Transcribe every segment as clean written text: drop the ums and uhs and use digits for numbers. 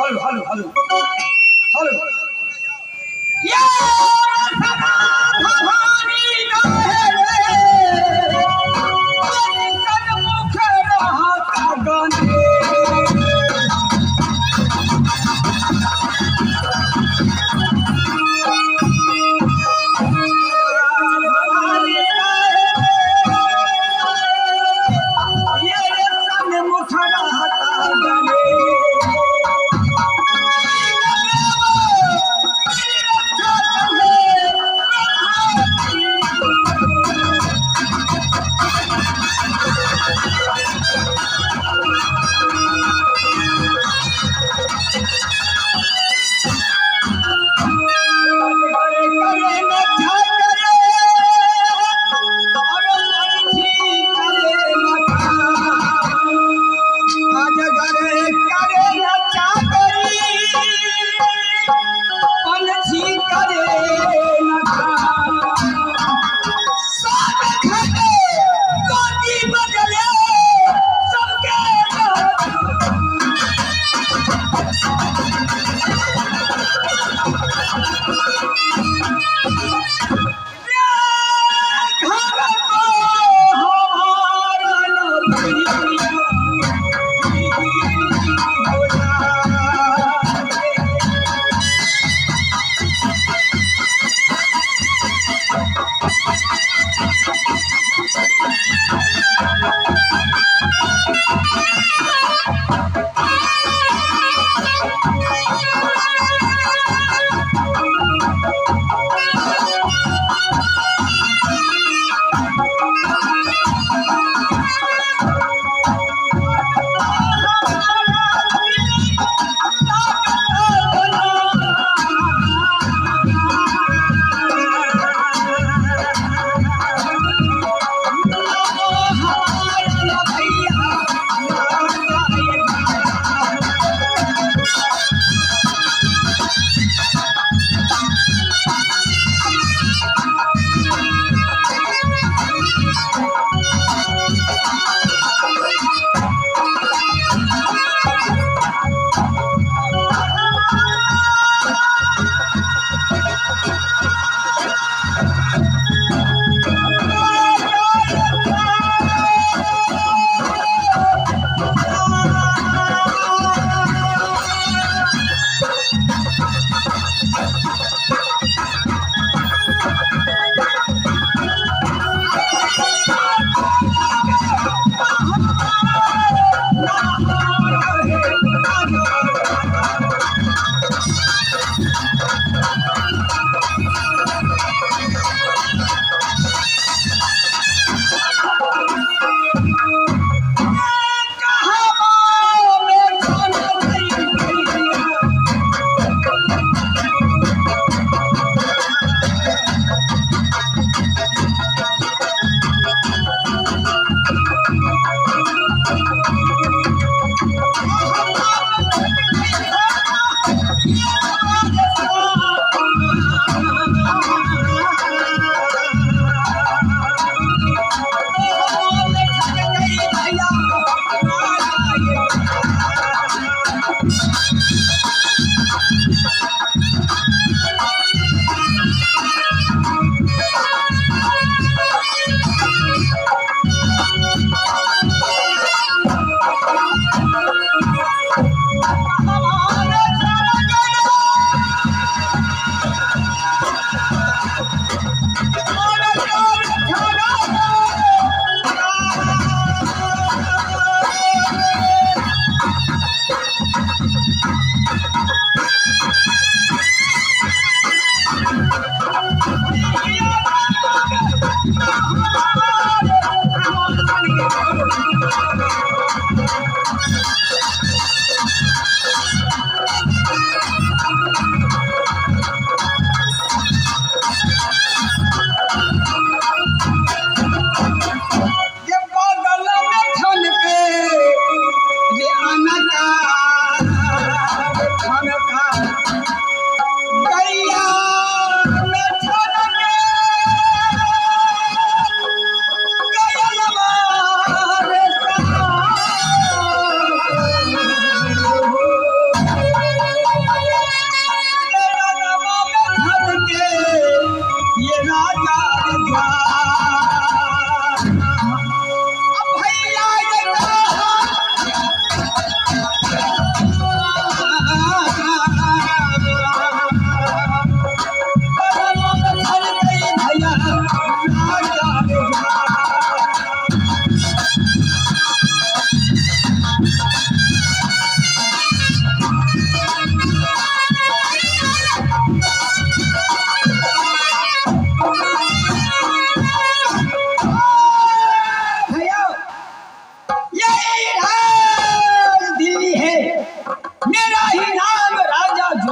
Hello hello hello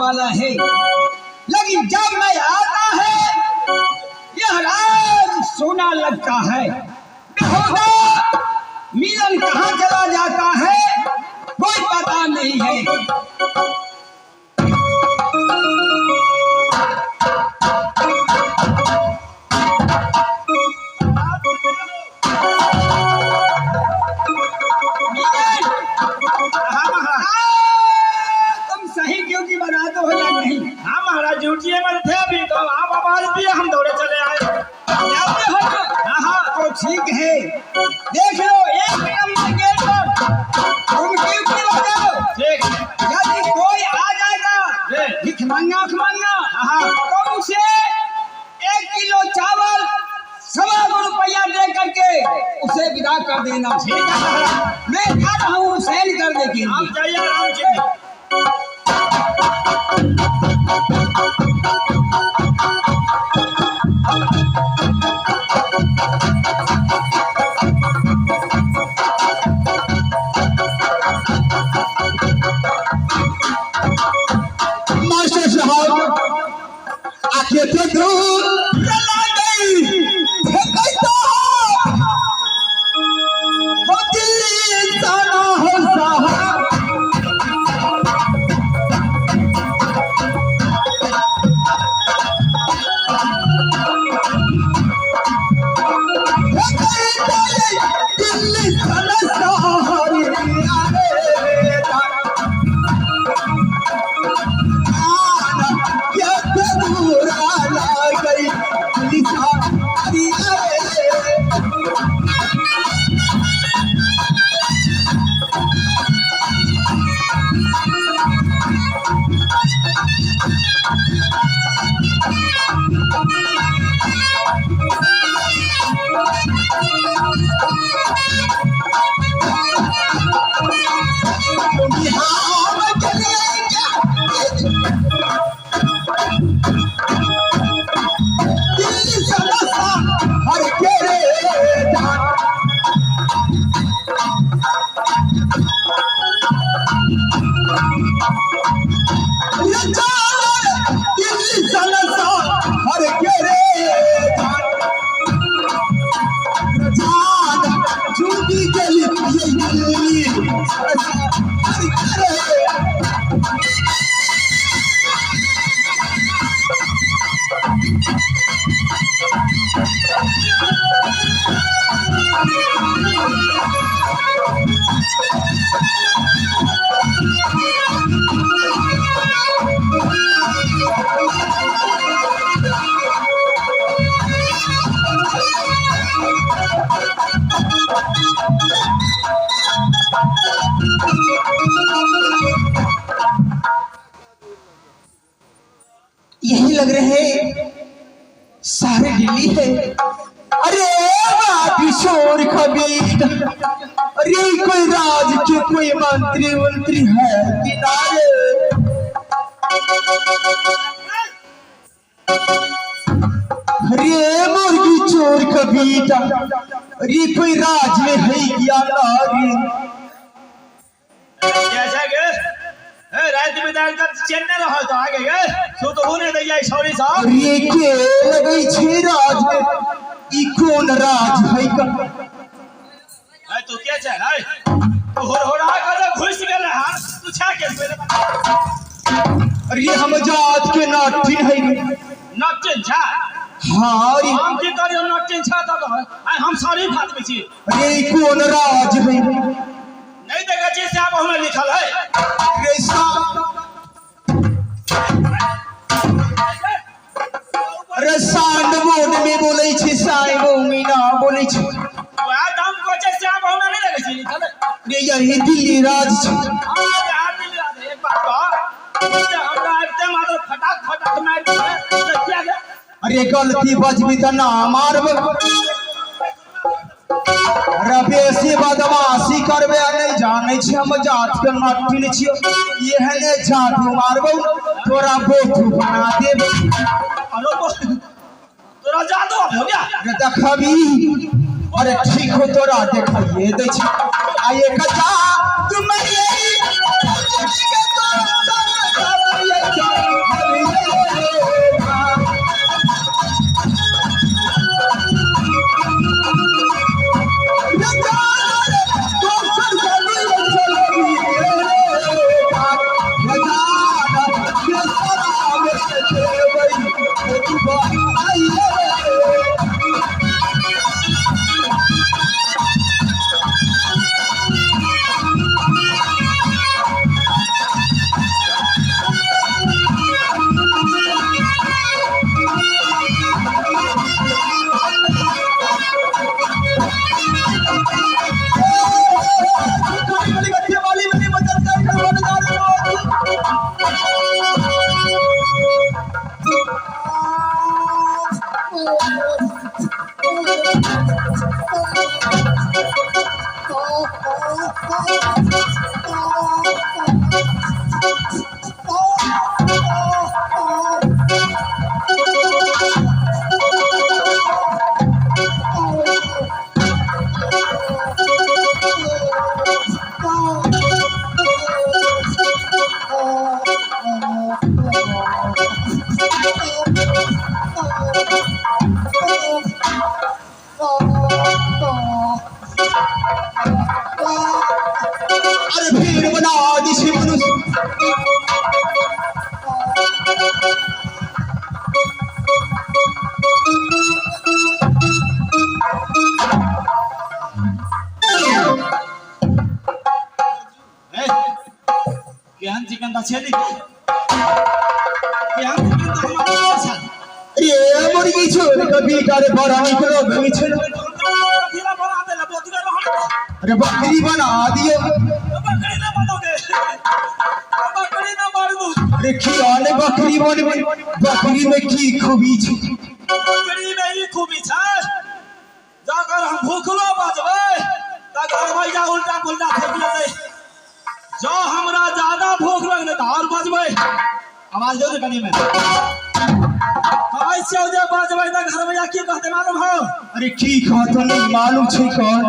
वाला है, लेकिन जब मैं आता है यह राज सोना लगता है। बेहुदा मिलन कहाँ चला जाता है कोई पता नहीं है। तुम सही ड्यूटी बनाते हो या नहीं? हाँ महाराज ड्यूटी में थे अभी तो आप आवाज दिए हम दौड़े चले आए। जाते हो हाँ तो ठीक है, देख लो एक नंबर गेट पर तुम ड्यूटी लगाओ। ठीक यदि कोई आ जाएगा भिख मांगना तो उसे 1 किलो चावल 1.25 रुपया दे करके उसे विदा कर देना। ठीक है मैं जा रहा हूँ सेल करने के लिए। आप जाइए आराम से। मास्टर साहब आखे तो दूर चला गई फेंकता हो दिल्ली जाना हो साहब। दिल्ली जाना साहब यही लग रहे सारे दिल्ली है। अरे किशोर खबीर, अरे कोई राज के कोई मंत्री है किनारे। अरे मुर्गी चोर कबीर, अरे कोई राज में है क्या नारी। कैसा गे रात में दाल का चेन्नई रहा तो आगे गए सो तो होने दे जाए सॉरी साहब। अरे के लगई छे राज में ई कौन राज है का। है तू क्या चाह है तू हो रहा कर घुस गेल हां तू छा के अरे हम जात के नाटिन है नटिन छा। हाँ अरे हम की करियो नटिन छा तो हम सारी बात में छी। अरे कौन राज है नहीं देखा चीज से आप हमें लिखल है अरे साइड बोर्ड में बोले छी साइब मीना बोले छी वह दाम को से आप हमें नहीं लगे छी लिखल है। अरे यही दिल्ली राज छी। यार दिल्ली राज एक बात तो हमरा आते मारो फटाक मार तो क्या है। अरे गलती बजबी त ना मारब। बेसी बदमाशी करबे नहीं जाने छी हम जात के नटिन छियो एहने झाड़ू मारबो तोरा बोथू बना देब। तोरा जादू हो गया अरे देखबी अरे ठीक हो तोरा देखाइए दे छी आ एक जा तुम ये केहन चिकन ता छेली केहन चिकन ता हमारा छल ये मुर्गी छोड़ कभी तारे बड़ा निकलो गई छे कथीला बना देला बोतुए रहन अरे बकरी बना दियो बकरी ना बनोगे बकरी ना मार दूं अरे खियाने बकरी बन बकरी में की खूबी छे बकरी में ही खूबी छै जाकर हम भूखलो बजबै ता घर में जा उल्टा पुल्टा फेंक लेतै जो हमरा ज्यादा भूख लगले त और बजबै आवाज दे दे कनी में हवाई से जे बजबै त घर में की कहते मालूम हो अरे की कहतो नहीं मालूम छे कौन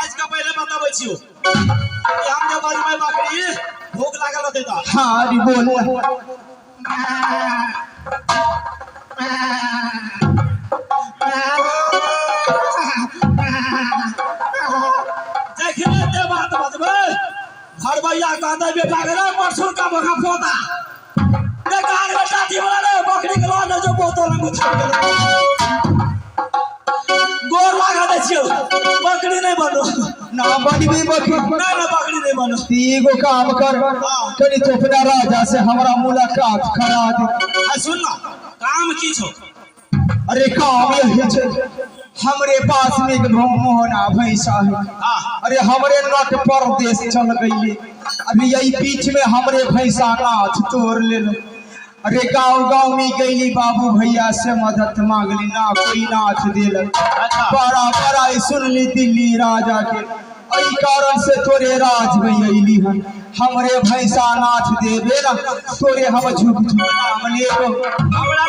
आज का पहले बताबै छियो कि हम जे बजबै बकरी भूख लागल होतै त हाँ अरे बोल देखने ते बात बजबै घर भैया कहते बेटा रे परसों का बका पोता बेकार बेटा जीवन रे बकरी के लाने जो बोतल में उठा गोर लगा दे छियो बकरी नहीं बनो ना बनबी बकरी ना बकरी नहीं बनो तीगो काम कर कनी तो अपना राजा से हमारा मुलाकात करा दे आ सुन ना काम की छो अरे काम यही छे हमरे पास में एक मोहना भैंसा है हां अरे हमरे नट परदेश चल गई अभी यही बीच में हमरे भैंसा नाथ तोड़ ले अरे गांव में गईली बाबू भैया से मदद मांगली ना कोई नाथ दिल बड़ा बड़ा सुनली दिल्ली राजा के अई कारण से तोरे राज में अली है हमरे भैंसा नाथ देवे ना तोरे हम झुक झुक नाम लेबो हमरा